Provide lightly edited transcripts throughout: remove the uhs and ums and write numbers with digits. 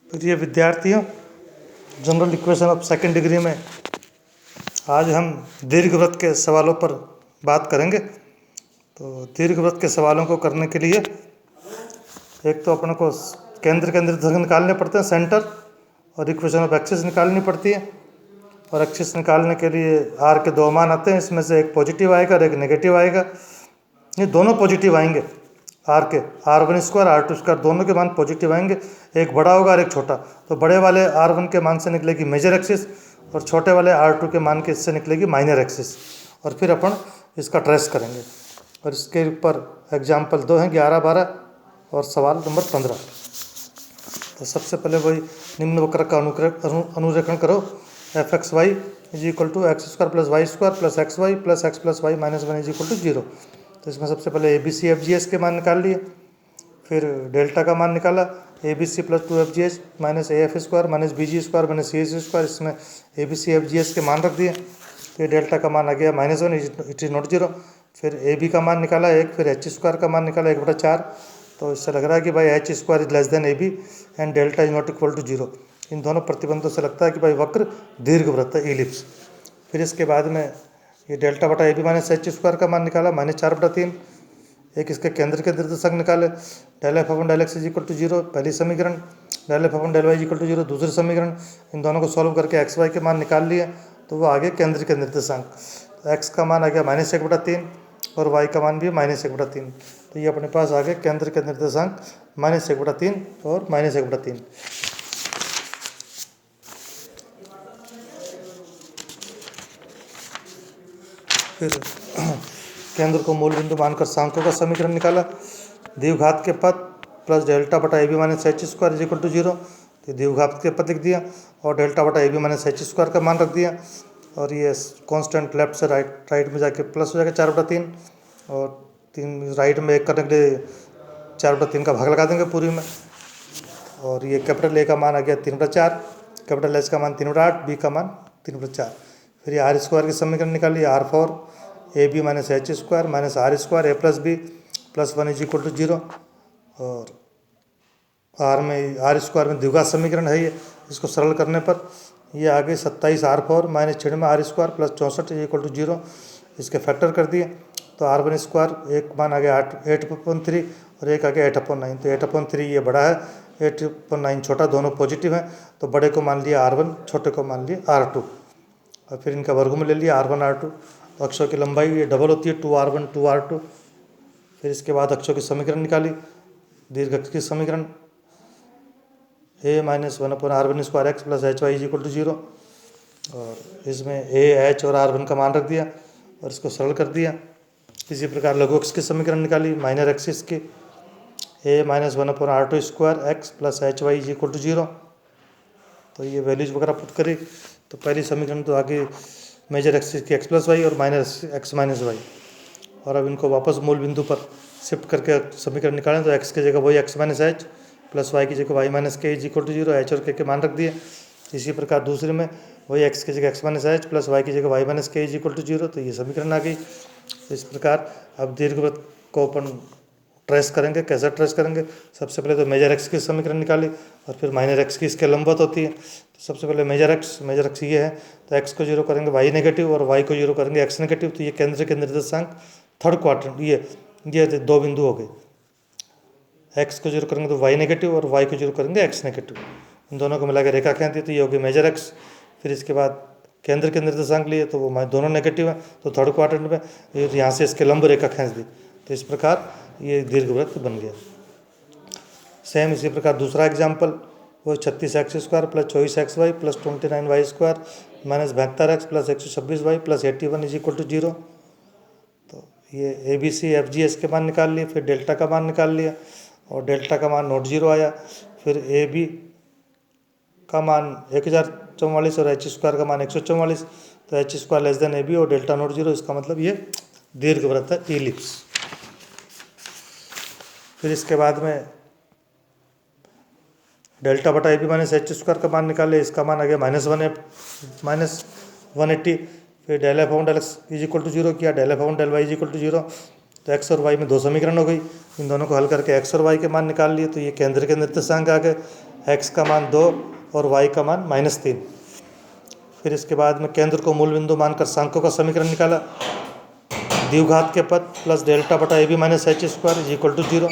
प्रिय विद्यार्थियों, general equation of second degree में आज हम दीर्घवृत्त के सवालों पर बात करेंगे। तो दीर्घवृत्त के सवालों को करने के लिए एक तो अपन को केंद्र के निर्देशांक निकालने पड़ते हैं, सेंटर, और इक्वेशन ऑफ एक्सिस निकालनी पड़ती है। और एक्सिस निकालने के लिए आर के दो मान आते हैं, इसमें से एक पॉजिटिव आएगा और एक नेगेटिव आएगा। ये दोनों पॉजिटिव आएंगे, आर के R1 स्क्वायर R2 स्क्वायर दोनों के मान पॉजिटिव आएंगे। एक बड़ा होगा और एक छोटा, तो बड़े वाले R1 के मान से निकलेगी मेजर एक्सिस और छोटे वाले R2 के मान के इससे निकलेगी माइनर एक्सिस। और फिर अपन इसका ट्रेस करेंगे। और इसके ऊपर एग्जाम्पल 2 हैं, 11, 12 और सवाल नंबर 15। तो सबसे पहले वही निम्न वक्र का अनुरेखण करो। f(x, y) = x square plus y square plus x y plus x plus y minus 1 = 0। तो इसमें सबसे पहले ABC FGS के मान निकाल लिए, फिर डेल्टा का मान निकाला, ABC + 2FGH minus AF square minus BG square minus CH square. इसमें ABC FGS के मान रख दिए। फिर डेल्टा का मान आ गया -1, इट इज़ नॉट 0। फिर AB का मान निकाला 1, फिर H स्क्वायर का मान निकाला 1/4। तो इससे लग रहा है कि भाई H square is less than AB and delta is not equal to 0। इन दोनों प्रतिबंधों से लगता है कि भाई वक्र दीर्घवृत्त है, इलिप्स। फिर इसके बाद में ये डेल्टा बटा AB माइनस H स्क्वायर का मान निकाला -4/3। एक इसके केंद्र के निर्देशांक निकाले, del f/del x = 0 पहली समीकरण, del f/del y = 0 दूसरी समीकरण। इन दोनों को सॉल्व करके x y के मान निकाल लिए, तो वो आगे केंद्र के निर्देशांक। तो x का मान आ गया -1/3 और y का मान भी -1/3। तो ये अपने पास आ गए केंद्र के निर्देशांक -1/3 और -1/3। फिर केंद्र को मूल बिंदु मानकर सांख्यों का समीकरण निकाला। द्विघात के पद प्लस डेल्टा बटा AB माइनस H स्क्वायर = 0। तो द्विघात के पद लिख दिया और डेल्टा बटा AB माइनस H स्क्वायर का मान रख दिया। और ये कांस्टेंट लेफ्ट से राइट में जाके प्लस हो जाएगा 4/3 और 3 राइट में 1 करने के लिए 4/3 का भाग लगा देंगे पूरी में। और ये कैपिटल A का मान आ गया 3/4, कैपिटल H का मान 3/8, B का मान 3/4। फिर ये R स्क्वायर की समीकरण निकाली, R4 AB minus H square minus R square A + B + 1 = 0। और R स्क्वायर में द्विघात समीकरण है ये, इसको सरल करने पर ये आ गई 27 R4 minus 6 R square plus 64 = 0। इसके फैक्टर कर दिए, तो R1 स्क्वायर एक मान आ गया 8/3 और एक आ गया 8/9। तो 8/3 ये बड़ा है, 8/9 छोटा, दोनों पॉजिटिव हैं। तो बड़े को मान लिया R1, छोटे को मान लिया R2। और फिर इनका वर्गमूल ले लिया R1 R2। तो अक्षों की लंबाई ये डबल होती है 2R1 2R2। फिर इसके बाद अक्षों की समीकरण निकाली, दीर्घ अक्ष की समीकरण A - 1/R1 square x plus HY = 0। और इसमें A, H और R1 का मान रख दिया और इसको सरल कर दिया। इसी प्रकार लघु अक्ष की समीकरण निकाली, माइनर एक्सिस की A - 1/R2 square x plus HY = 0। तो ये वैल्यूज वगैरह पुट करी। तो पहली समीकरण तो आगे मेजर एक्सिस की x + y और माइनर x - y। और अब इनको वापस मूल बिंदु पर शिफ्ट करके समीकरण निकालें, तो x की जगह वही x - h प्लस y की जगह y - k = 0, h और k के मान रख दिए। इसी प्रकार दूसरे में वही x की जगह x - h प्लस y की जगह y - k = 0। तो ये समीकरण आ गई। तो इस प्रकार अब दीर्घवृत्त को अपन ट्रेस करेंगे। कैसे ट्रेस करेंगे? सबसे पहले तो मेजर एक्स की समीकरण निकाली और फिर माइनर एक्स की इसके लंबवत होती है। तो सबसे पहले मेजर एक्स ये है, तो एक्स को 0 करेंगे y नेगेटिव और y को 0 करेंगे x नेगेटिव। तो ये केंद्र के निर्देशांक थर्ड क्वाड्रेंट, ये 2 बिंदु हो गए। x को 0 करेंगे तो y नेगेटिव और y को 0 करेंगे x नेगेटिव। इन दोनों को मिलाकर रेखा खींचती है, तो ये हो गई मेजर एक्स। फिर इसके बाद केंद्र के निर्देशांक लिए, तो वो दोनों नेगेटिव हैं, तो थर्ड क्वाड्रेंट में यहाँ से इसके लंब रेखा खींच दी। तो इस प्रकार ये दीर्घवृत्त बन गया। सेम इसी प्रकार दूसरा एग्जाम्पल, वो 36x square plus 24xy plus 29y square minus 72x plus 126y plus 81 = 0। तो ये ABC FGS के मान निकाल लिए। फिर डेल्टा का मान निकाल लिया और डेल्टा का मान नॉट 0 आया। फिर AB का मान 1044 और H स्क्वायर का मान 144। तो H square less than AB और डेल्टा नॉट 0, इसका मतलब ये दीर्घवृत्त है, इलिप्स। फिर इसके बाद में डेल्टा बटा AB माइनस H स्क्वायर का मान निकाले, इसका मान आ गया -180। फिर del f/del x = 0 किया, del f/del y = 0। तो x और y में 2 समीकरण हो गई। इन दोनों को हल करके x और y के मान निकाल लिए। तो ये केंद्र के निर्देशांक आ गए, x का मान 2 और y का मान -3। फिर इसके बाद में केंद्र को मूल बिंदु मानकर सांख्यों का समीकरण निकाला। द्विघात के पद प्लस डेल्टा बटा A B minus H square is equal to 0।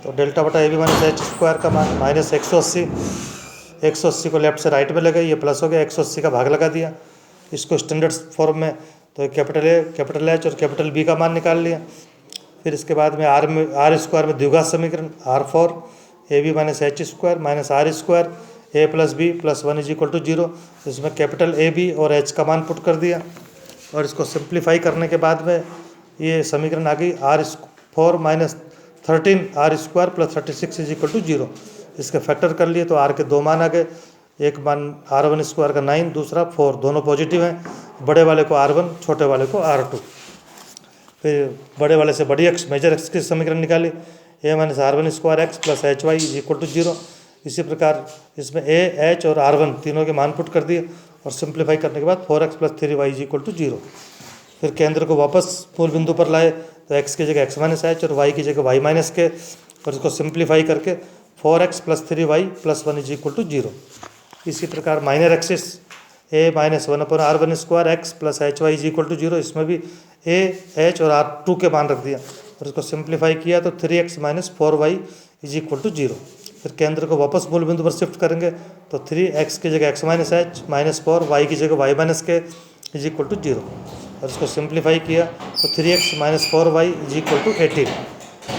तो डेल्टा बटा A B minus H square का मान -180। 180 को लेफ्ट से राइट में लगे, ये प्लस हो गया, 180 का भाग लगा दिया। इसको स्टैंडर्ड फॉर्म में तो कैपिटल ए, कैपिटल एच और कैपिटल बी का मान निकाल लिया। फिर इसके बाद में आर स्क्वायर में द्विघात समीकरण R4 A B minus H square minus R square A plus B plus 1 is equal to 0। इसमें कैपिटल ए बी और एच का मान पुट कर दिया और इसको सिंप्लीफाई करने के बाद में ये समीकरण आ गई R4 minus 13 R square plus 36 is equal to 0। इसके फैक्टर कर लिए तो आर के दो मान आ गए। एक मान R1 स्क्वायर का 9, दूसरा 4, दोनों पॉजिटिव हैं। बड़े वाले को R1, छोटे वाले को R2। फिर बड़े वाले से बड़ी एक्स मेजर एक्स की समीकरण निकाली, a minus R1 square x plus H y is equal to 0। इसी प्रकार इसमें ए, एच और R1 तीनों के मान पुट कर दिए और सिंप्लीफाई करने के बाद 4x plus 3y is equal to 0। फिर केंद्र को वापस मूल बिंदु पर लाए तो x की जगह x माइनस एच और y की जगह y माइनस के, और इसको सिंप्लीफाई करके 4x plus 3y plus 1 is equal to 0। इसी प्रकार minor axis a minus 1/r1 square x plus H y is equal to 0। इसमें भी a, h और r2 के मान रख दिया और इसको सिंप्लीफाई किया तो 3x minus 4y is equal to 0। फिर केंद्र को वापस मूल बिंदु पर शिफ्ट करेंगे तो 3x की जगह x minus H minus 4, y की जगह y माइनस के इज इक्वल टू 0। और इसको सिंप्लीफाई किया तो 3x minus 4y is equal to 18।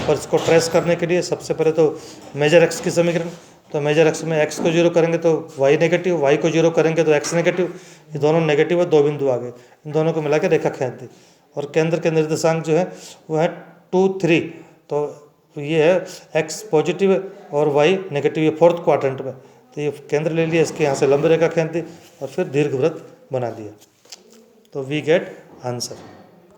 और इसको ट्रेस करने के लिए सबसे पहले तो मेजर एक्स की समीकरण, तो मेजर एक्स में x को 0 करेंगे तो y नेगेटिव, y को 0 करेंगे तो x नेगेटिव। ये दोनों नेगेटिव है, दो बिंदु आ गए, इन दोनों को मिला के रेखा खींच दी। और केंद्र के निर्देशांक जो है वो है 2, 3। तो ये है x पॉजिटिव है और y नेगेटिव, ये 4th क्वाड्रेंट में। तो ये केंद्र ले लिया, इसके यहाँ से लंबी रेखा खींच दी और फिर दीर्घवृत्त बना दिया। तो वी गेट आंसर।